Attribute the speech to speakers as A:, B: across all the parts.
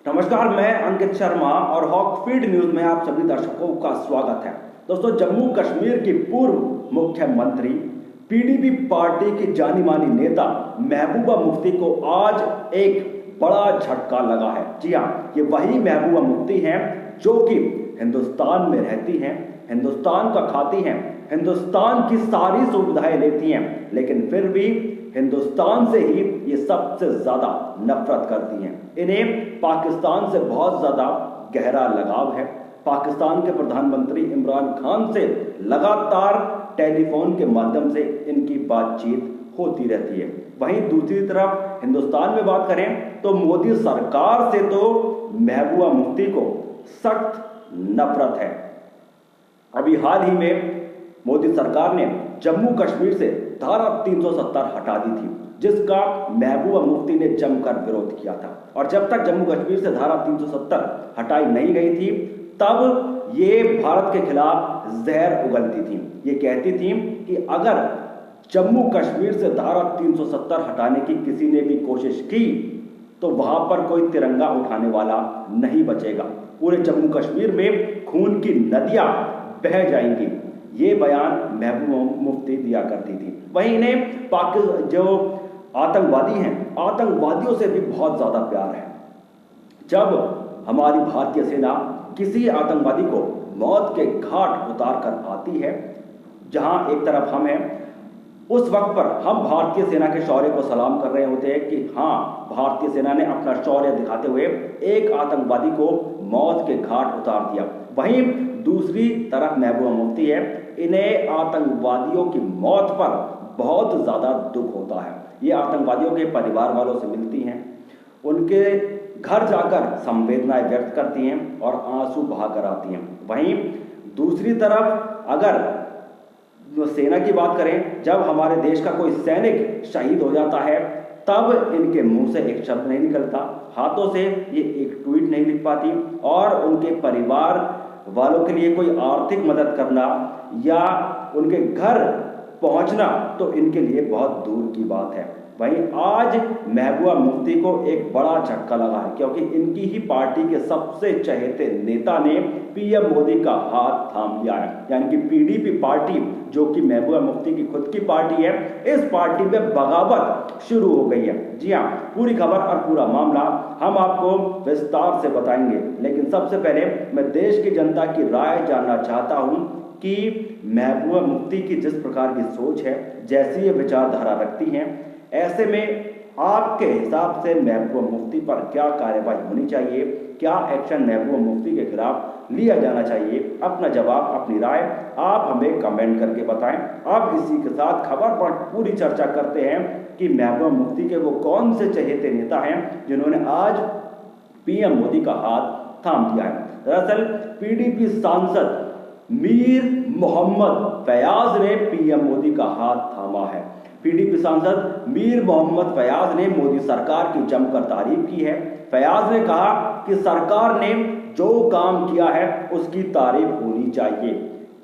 A: नमस्कार, मैं अंकित शर्मा और हॉक फीड न्यूज में आप सभी दर्शकों का स्वागत है। दोस्तों, जम्मू कश्मीर की पूर्व मुख्यमंत्री पीडीपी पार्टी की जानी मानी नेता महबूबा मुफ्ती को आज एक बड़ा झटका लगा है। जी हाँ, ये वही महबूबा मुफ्ती हैं जो कि हिंदुस्तान में रहती हैं, हिंदुस्तान का खाती हैं, हिंदुस्तान की सारी सुविधाएं लेती हैं, लेकिन फिर भी हिंदुस्तान से ही ये सबसे ज्यादा नफरत करती हैं। इन्हें पाकिस्तान से बहुत ज्यादा गहरा लगाव है। पाकिस्तान के प्रधानमंत्री इमरान खान से लगातार टेलीफोन के माध्यम से इनकी बातचीत होती रहती है। वहीं दूसरी तरफ हिंदुस्तान में बात करें तो मोदी सरकार से तो महबूबा मुफ्ती को सख्त नफरत है। अभी हाल ही में मोदी सरकार ने जम्मू कश्मीर से धारा 370 हटा दी थी, जिसका महबूबा मुफ्ती ने जमकर विरोध किया था। और जब तक जम्मू कश्मीर से धारा 370 हटाई नहीं गई थी, तब ये भारत के खिलाफ जहर उगलती थी। ये कहती थी कि अगर जम्मू कश्मीर से धारा 370 हटाने की किसी ने भी कोशिश की तो वहां पर कोई तिरंगा उठाने वाला नहीं बचेगा, पूरे जम्मू कश्मीर में खून की नदियां बह जाएंगी। ये बयान महबूबा मुफ्ती दिया करती थी। वहीं इन्हें जो आतंकवादी हैं, आतंकवादियों से भी बहुत ज्यादा प्यार है। जब हमारी भारतीय सेना किसी आतंकवादी को मौत के घाट उतार कर आती है, जहां एक तरफ हम हैं, उस वक्त पर हम भारतीय सेना के शौर्य को सलाम कर रहे होते हैं कि हाँ, भारतीय सेना ने अपना शौर्य दिखाते हुए एक आतंकवादी को मौत के घाट उतार दिया। वहीं दूसरी तरफ महबूबा मुफ्ती है, इन्हें आतंकवादियों की मौत पर बहुत ज्यादा दुख होता है। ये आतंकवादियों के परिवार वालों से मिलती हैं, उनके घर जाकर संवेदनाएं व्यक्त करती हैं और आंसू बहाकर आती हैं। वहीं दूसरी तरफ अगर सेना की बात करें, जब हमारे देश का कोई सैनिक शहीद हो जाता है, तब इनके मुंह से एक शब्द नहीं निकलता, हाथों से ये एक ट्वीट नहीं लिख पाती, और उनके परिवार वालों के लिए कोई आर्थिक मदद करना या उनके घर पहुंचना तो इनके लिए बहुत दूर की बात है। वहीं आज महबूबा मुफ्ती को एक बड़ा झटका लगा है, क्योंकि इनकी ही पार्टी के सबसे चहेते नेता ने पीएम मोदी का हाथ थाम लिया है। यानी कि पीडीपी पार्टी, जो कि महबूबा मुफ्ती की खुद की पार्टी है, इस पार्टी में बगावत शुरू हो गई है। जी हाँ, पूरी खबर और पूरा मामला हम आपको विस्तार से बताएंगे, लेकिन सबसे पहले मैं देश की जनता की राय जानना चाहता हूं कि महबूबा मुफ्ती की जिस प्रकार की सोच है, जैसी ये विचारधारा रखती हैं, ऐसे में आपके हिसाब से महबूबा मुफ्ती पर क्या कार्रवाई होनी चाहिए, क्या एक्शन महबूबा मुफ्ती के खिलाफ लिया जाना चाहिए? अपना जवाब, अपनी राय आप हमें कमेंट करके बताएं। अब इसी के साथ खबर पर पूरी चर्चा करते हैं कि महबूबा मुफ्ती के वो कौन से चहेते नेता हैं जिन्होंने आज पीएम मोदी का हाथ थाम दिया है। दरअसल पीडीपी सांसद मीर मोहम्मद फयाज ने पीएम मोदी का हाथ थामा है। पीडीपी सांसद मीर मोहम्मद फयाज ने मोदी सरकार की जमकर तारीफ की है। फयाज ने कहा कि सरकार ने जो काम किया है उसकी तारीफ होनी चाहिए।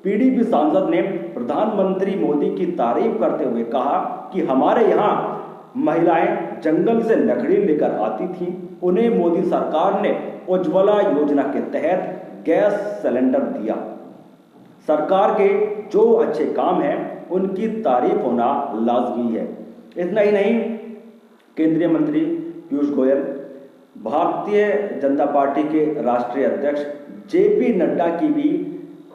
A: पीडीपी सांसद ने प्रधानमंत्री मोदी की तारीफ करते हुए कहा कि हमारे यहाँ महिलाएं जंगल से लकड़ी लेकर आती थीं, उन्हें मोदी सरकार ने उज्ज्वला योजना के तहत गैस सिलेंडर दिया। सरकार के जो अच्छे काम हैं उनकी तारीफ होना लाजमी है। इतना ही नहीं, केंद्रीय मंत्री पीयूष गोयल, भारतीय जनता पार्टी के राष्ट्रीय अध्यक्ष जेपी नड्डा की भी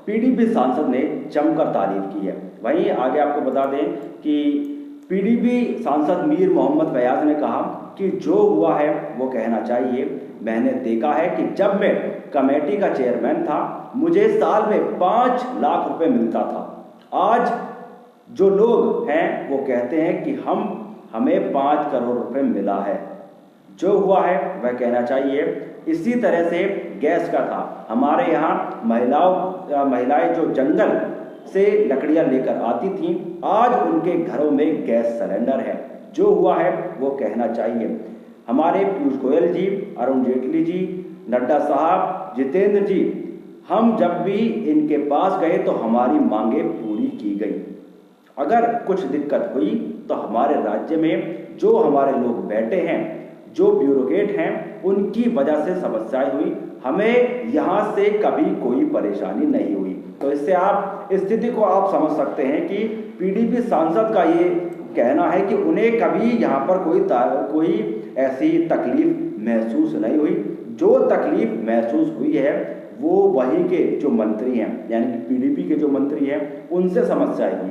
A: पीडीपी सांसद ने जमकर तारीफ की है। वहीं आगे आपको बता दें कि पीडीपी सांसद मीर मोहम्मद फयाज ने कहा कि जो हुआ है वो कहना चाहिए। मैंने देखा है कि जब मैं कमेटी का चेयरमैन था, मुझे साल में 5 लाख रुपए मिलता था। आज जो लोग हैं वो कहते हैं कि हमें 5 करोड़ रुपए मिला है। जो हुआ है वह कहना चाहिए। इसी तरह से गैस का था, हमारे यहाँ महिलाएं जो जंगल से लकड़ियां लेकर आती थीं, आज उनके घरों में गैस सिलेंडर है। जो हुआ है वो कहना चाहिए। हमारे पीयूष गोयल जी, अरुण जेटली जी, नड्डा साहब, जितेंद्र जी, हम जब भी इनके पास गए तो हमारी मांगे पूरी की गई। अगर कुछ दिक्कत हुई तो हमारे राज्य में जो हमारे लोग बैठे हैं, जो ब्यूरोक्रेट हैं, उनकी वजह से समस्याएं हुई, हमें यहाँ से कभी कोई परेशानी नहीं हुई। तो इससे आप स्थिति को आप समझ सकते हैं कि पीडीपी सांसद का ये कहना है कि उन्हें कभी यहाँ पर कोई ऐसी तकलीफ महसूस नहीं हुई। जो तकलीफ महसूस हुई है वो वहीं के जो मंत्री हैं, यानी कि पीडीपी के जो मंत्री हैं, उनसे समस्याएं हुई।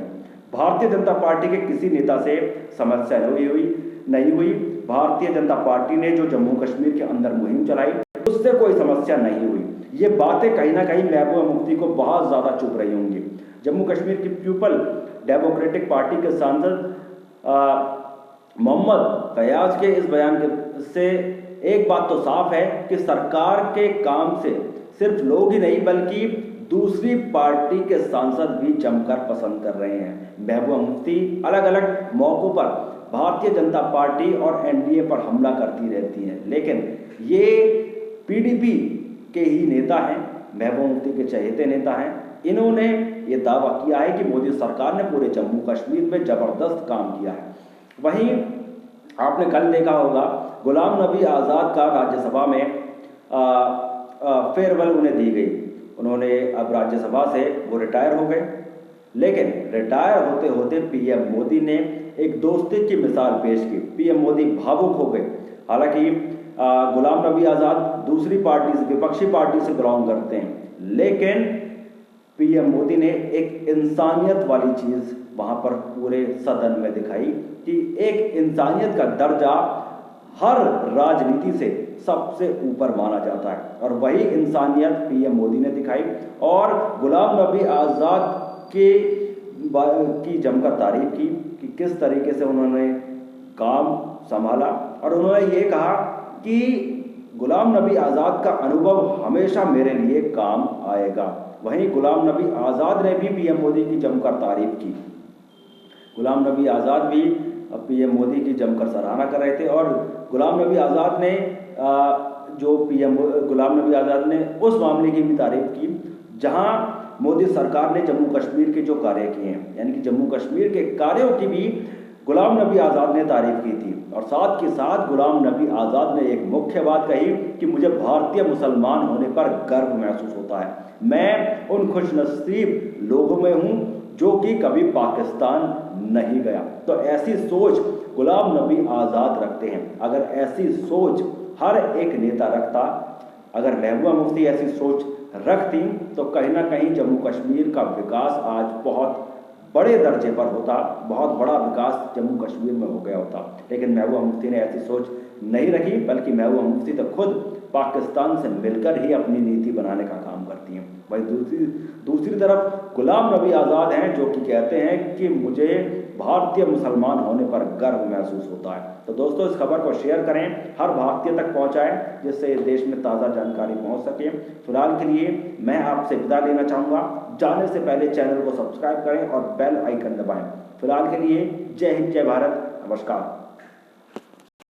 A: भारतीय जनता पार्टी के किसी नेता से समस्या नहीं हुई। भारतीय जनता पार्टी ने जो जम्मू कश्मीर के अंदर मुहिम चलाई उससे कोई समस्या नहीं हुई। ये बातें कहीं ना कहीं महबूबा मुफ्ती को बहुत ज्यादा चुभ रही होंगी। जम्मू कश्मीर की पीपल डेमोक्रेटिक पार्टी के सांसद मोहम्मद फयाज के इस बयान से एक बात तो साफ है कि सरकार के काम से सिर्फ लोग ही नहीं बल्कि दूसरी पार्टी के सांसद भी जमकर पसंद कर रहे हैं। महबूबा मुफ्ती अलग अलग मौकों पर भारतीय जनता पार्टी और एनडीए पर हमला करती रहती हैं, लेकिन ये पीडीपी के ही नेता हैं, महबूबा मुफ्ती के चहेते नेता हैं। इन्होंने ये दावा किया है कि मोदी सरकार ने पूरे जम्मू कश्मीर में जबरदस्त काम किया है। वहीं आपने कल देखा होगा गुलाम नबी आज़ाद का राज्यसभा में फेयरवेल उन्हें दी गई। उन्होंने अब राज्यसभा से वो रिटायर हो गए, लेकिन रिटायर होते होते पीएम मोदी ने एक दोस्ती की मिसाल पेश की। पीएम मोदी भावुक हो गए। हालांकि गुलाम नबी आज़ाद दूसरी पार्टी से, विपक्षी पार्टी से बिलोंग करते हैं, लेकिन पीएम मोदी ने एक इंसानियत वाली चीज वहां पर पूरे सदन में दिखाई कि एक इंसानियत का दर्जा हर राजनीति से सबसे ऊपर माना जाता है, और वही इंसानियत पीएम मोदी ने दिखाई। और गुलाम नबी आज़ाद की जमकर तारीफ की कि किस तरीके से उन्होंने काम संभाला, और उन्होंने ये कहा कि गुलाम नबी आज़ाद का अनुभव हमेशा मेरे लिए काम आएगा। वहीं गुलाम नबी आज़ाद ने भी पीएम मोदी की जमकर तारीफ की। गुलाम नबी आज़ाद भी पीएम मोदी की जमकर सराहना कर रहे थे, और गुलाम नबी आज़ाद ने गुलाम नबी आज़ाद ने उस मामले की भी तारीफ की जहां मोदी सरकार ने जम्मू कश्मीर के जो कार्य किए हैं, यानी कि जम्मू कश्मीर के कार्यों की भी गुलाम नबी आज़ाद ने तारीफ की थी। और साथ के साथ गुलाम नबी आज़ाद ने एक मुख्य बात कही कि मुझे भारतीय मुसलमान होने पर गर्व महसूस होता है। मैं उन खुशनसीब लोगों में हूं जो कि कभी पाकिस्तान नहीं गया। तो ऐसी सोच गुलाम नबी आज़ाद रखते हैं। अगर ऐसी सोच हर एक नेता रखता, अगर महबूबा मुफ्ती ऐसी सोच रखती, तो कहीं ना कहीं जम्मू कश्मीर का विकास आज बहुत बड़े दर्जे पर होता, बहुत बड़ा विकास जम्मू कश्मीर में हो गया होता। लेकिन महबूबा मुफ्ती ने ऐसी सोच नहीं रखी, बल्कि महबूबा मुफ्ती तो खुद पाकिस्तान से मिलकर ही अपनी नीति बनाने का काम करती हैं। वही दूसरी तरफ गुलाम नबी आज़ाद हैं जो कि कहते हैं कि मुझे भारतीय मुसलमान होने पर गर्व महसूस होता है। तो दोस्तों, इस खबर को शेयर करें, हर भारतीय तक पहुंचाएं, जिससे देश में ताज़ा जानकारी पहुंच सके। फिलहाल के लिए मैं आपसे विदा लेना चाहूँगा। जाने से पहले चैनल को सब्सक्राइब करें और बेल आइकन दबाएं। फिलहाल के लिए जय हिंद, जय भारत, नमस्कार।